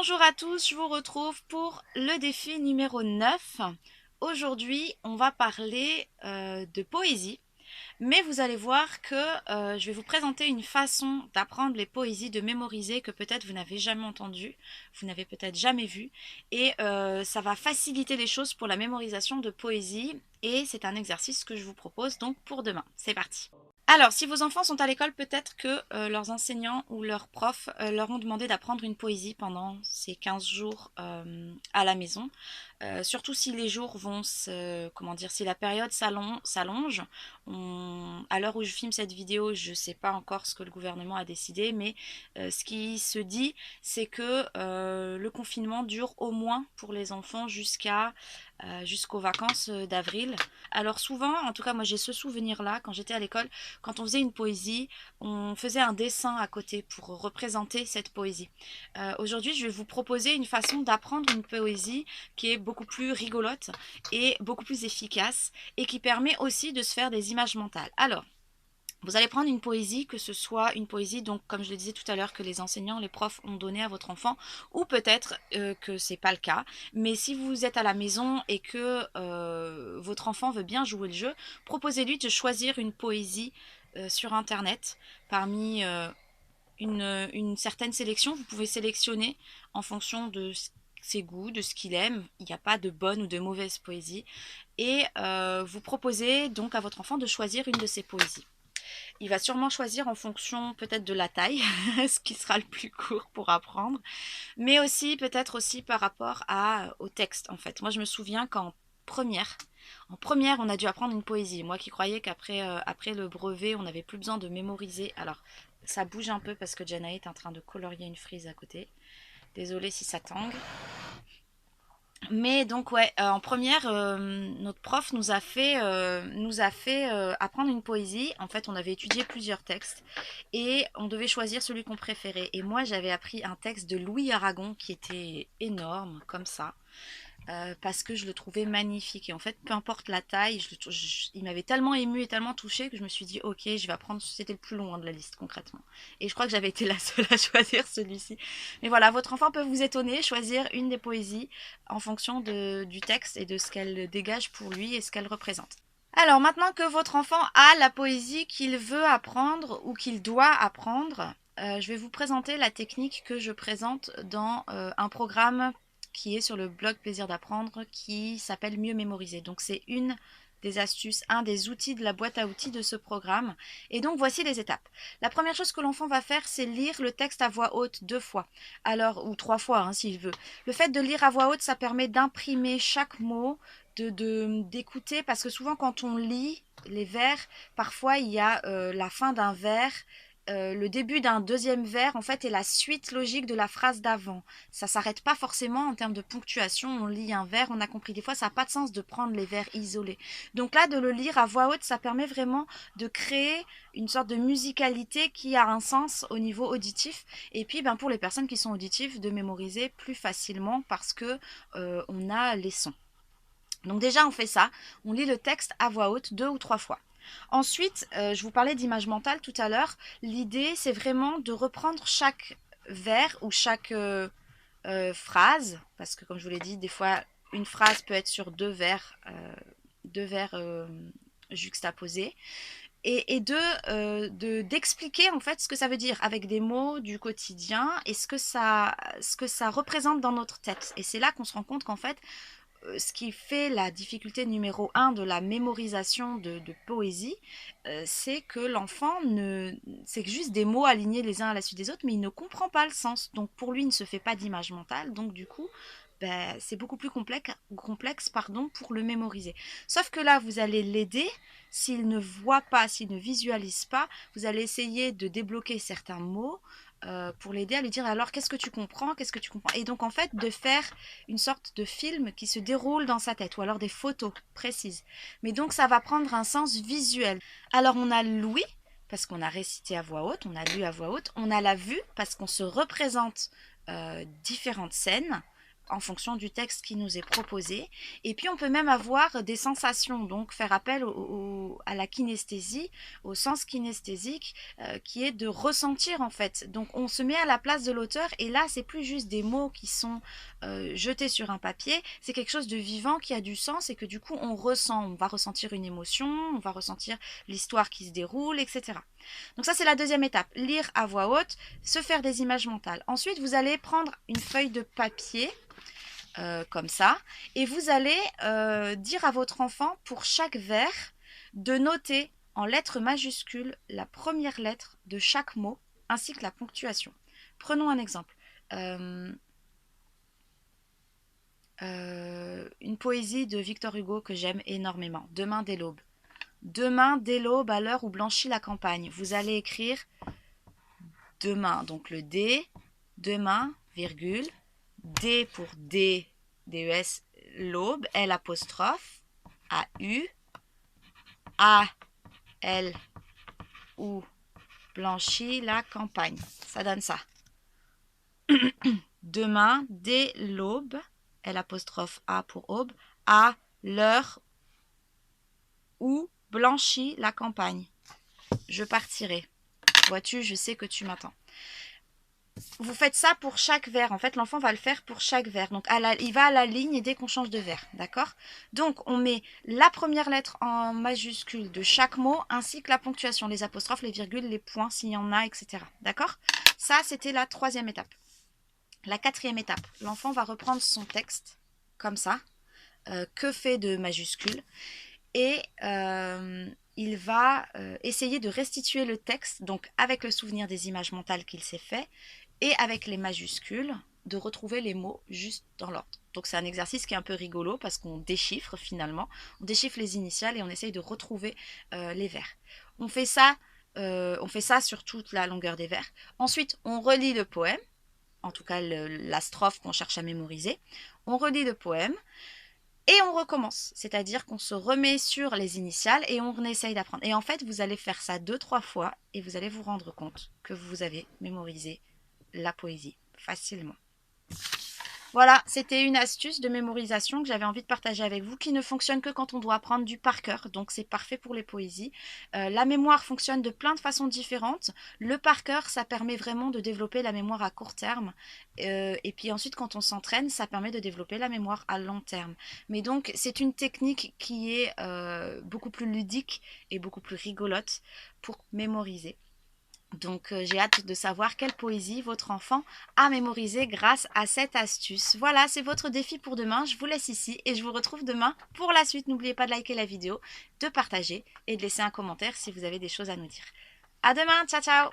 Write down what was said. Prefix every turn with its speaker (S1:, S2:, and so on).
S1: Bonjour à tous, je vous retrouve pour le défi numéro 9. Aujourd'hui, on va parler de poésie, mais vous allez voir que je vais vous présenter une façon d'apprendre les poésies, de mémoriser que peut-être vous n'avez jamais entendu, vous n'avez peut-être jamais vu, et ça va faciliter les choses pour la mémorisation de poésie, et c'est un exercice que je vous propose donc pour demain. C'est parti! Alors, si vos enfants sont à l'école, peut-être que leurs enseignants ou leurs profs leur ont demandé d'apprendre une poésie pendant ces 15 jours à la maison. Surtout si les jours vont comment dire, si la période s'allonge. À l'heure où je filme cette vidéo, je ne sais pas encore ce que le gouvernement a décidé, mais ce qui se dit, c'est que le confinement dure au moins pour les enfants jusqu'aux vacances d'avril. Alors souvent, en tout cas moi j'ai ce souvenir-là, quand j'étais à l'école, quand on faisait une poésie, on faisait un dessin à côté pour représenter cette poésie. Aujourd'hui, je vais vous proposer une façon d'apprendre une poésie qui est beaucoup plus rigolote et beaucoup plus efficace et qui permet aussi de se faire des images mentales. Alors, vous allez prendre une poésie, que ce soit une poésie, donc comme je le disais tout à l'heure, que les enseignants, les profs ont donnée à votre enfant, ou peut-être que c'est pas le cas. Mais si vous êtes à la maison et que votre enfant veut bien jouer le jeu, proposez-lui de choisir une poésie sur Internet parmi une certaine sélection. Vous pouvez sélectionner en fonction de ses goûts, de ce qu'il aime. Il n'y a pas de bonne ou de mauvaise poésie. Et vous proposez donc à votre enfant de choisir une de ces poésies. Il va sûrement choisir en fonction peut-être de la taille, ce qui sera le plus court pour apprendre, mais aussi peut-être aussi par rapport au texte en fait. Moi je me souviens en première, on a dû apprendre une poésie. Moi qui croyais qu'après après le brevet, on n'avait plus besoin de mémoriser. Alors ça bouge un peu parce que Janae est en train de colorier une frise à côté. Désolée si ça tangue. Mais donc ouais, en première, notre prof nous a fait apprendre une poésie. En fait, on avait étudié plusieurs textes et on devait choisir celui qu'on préférait. Et moi, j'avais appris un texte de Louis Aragon qui était énorme, comme ça, parce que je le trouvais magnifique. Et en fait, peu importe la taille, il m'avait tellement ému et tellement touché que je me suis dit, ok, je vais apprendre. C'était le plus long de la liste concrètement. Et je crois que j'avais été la seule à choisir celui-ci. Mais voilà, votre enfant peut vous étonner, choisir une des poésies en fonction du texte et de ce qu'elle dégage pour lui et ce qu'elle représente. Alors maintenant que votre enfant a la poésie qu'il veut apprendre ou qu'il doit apprendre, je vais vous présenter la technique que je présente dans un programme qui est sur le blog Plaisir d'apprendre qui s'appelle Mieux mémoriser. Donc c'est une des astuces, un des outils de la boîte à outils de ce programme. Et donc voici les étapes. La première chose que l'enfant va faire, c'est lire le texte à voix haute 2 fois, alors ou 3 fois hein, s'il veut. Le fait de lire à voix haute, ça permet d'imprimer chaque mot, d'écouter, parce que souvent quand on lit les vers, parfois il y a la fin d'un vers, le début d'un deuxième vers en fait est la suite logique de la phrase d'avant. Ça s'arrête pas forcément en termes de ponctuation. On lit un vers, on a compris. Des fois, ça n'a pas de sens de prendre les vers isolés. Donc là, de le lire à voix haute, ça permet vraiment de créer une sorte de musicalité qui a un sens au niveau auditif. Et puis, ben, pour les personnes qui sont auditives, de mémoriser plus facilement parce que on a les sons. Donc déjà, on fait ça. On lit le texte à voix haute 2 ou 3 fois. Ensuite, je vous parlais d'image mentale tout à l'heure. L'idée, c'est vraiment de reprendre chaque vers ou chaque phrase, parce que comme je vous l'ai dit, des fois, une phrase peut être sur deux vers juxtaposés, et d'expliquer en fait ce que ça veut dire avec des mots du quotidien et ce que ça représente dans notre tête. Et c'est là qu'on se rend compte qu'en fait, ce qui fait la difficulté numéro un de la mémorisation de poésie, c'est que l'enfant c'est juste des mots alignés les uns à la suite des autres, mais il ne comprend pas le sens. Donc pour lui, il ne se fait pas d'image mentale. Donc du coup, ben, c'est beaucoup plus complexe pour le mémoriser. Sauf que là, vous allez l'aider. S'il ne voit pas, s'il ne visualise pas, vous allez essayer de débloquer certains mots pour l'aider à lui dire alors qu'est-ce que tu comprends, qu'est-ce que tu comprends. Et donc en fait de faire une sorte de film qui se déroule dans sa tête ou alors des photos précises. Mais donc ça va prendre un sens visuel. Alors on a l'ouïe parce qu'on a récité à voix haute, on a lu à voix haute, on a la vue parce qu'on se représente différentes scènes en fonction du texte qui nous est proposé. Et puis on peut même avoir des sensations, donc faire appel à la kinesthésie, au sens kinesthésique, qui est de ressentir en fait. Donc on se met à la place de l'auteur et là c'est plus juste des mots qui sont jetés sur un papier, c'est quelque chose de vivant qui a du sens et que du coup on ressent, on va ressentir une émotion, on va ressentir l'histoire qui se déroule, etc. Donc ça c'est la deuxième étape, lire à voix haute, se faire des images mentales. Ensuite vous allez prendre une feuille de papier comme ça et vous allez dire à votre enfant pour chaque vers de noter en lettres majuscules la première lettre de chaque mot ainsi que la ponctuation. Prenons un exemple. Une poésie de Victor Hugo que j'aime énormément. Demain dès l'aube. Demain dès l'aube à l'heure où blanchit la campagne. Vous allez écrire demain, donc le D, demain, virgule, D pour D, D-E-S, l'aube, L apostrophe, A-U, A-L, où blanchit la campagne. Ça donne ça. Demain, dès l'aube, L apostrophe A pour aube, à l'heure où blanchit la campagne. Je partirai. Vois-tu, je sais que tu m'attends. Vous faites ça pour chaque vers. En fait, l'enfant va le faire pour chaque vers. Donc, il va à la ligne dès qu'on change de vers. D'accord? Donc, on met la première lettre en majuscule de chaque mot, ainsi que la ponctuation, les apostrophes, les virgules, les points, s'il y en a, etc. D'accord? Ça, c'était la troisième étape. La quatrième étape, l'enfant va reprendre son texte, comme ça, que fait de majuscules, et il va essayer de restituer le texte, donc avec le souvenir des images mentales qu'il s'est fait, et avec les majuscules, de retrouver les mots juste dans l'ordre. Donc c'est un exercice qui est un peu rigolo parce qu'on déchiffre finalement, on déchiffre les initiales et on essaye de retrouver les vers. On fait ça sur toute la longueur des vers. Ensuite, on relit le poème, en tout cas la strophe qu'on cherche à mémoriser. On relit le poème et on recommence. C'est-à-dire qu'on se remet sur les initiales et on essaye d'apprendre. Et en fait, vous allez faire ça 2-3 fois et vous allez vous rendre compte que vous avez mémorisé la poésie facilement. Voilà, c'était une astuce de mémorisation que j'avais envie de partager avec vous, qui ne fonctionne que quand on doit apprendre du par cœur, donc c'est parfait pour les poésies. La mémoire fonctionne de plein de façons différentes. Le par cœur, ça permet vraiment de développer la mémoire à court terme, et puis ensuite quand on s'entraîne, ça permet de développer la mémoire à long terme. Mais donc c'est une technique qui est beaucoup plus ludique et beaucoup plus rigolote pour mémoriser. Donc j'ai hâte de savoir quelle poésie votre enfant a mémorisé grâce à cette astuce. Voilà, c'est votre défi pour demain. Je vous laisse ici et je vous retrouve demain pour la suite. N'oubliez pas de liker la vidéo, de partager et de laisser un commentaire si vous avez des choses à nous dire. À demain, ciao ciao!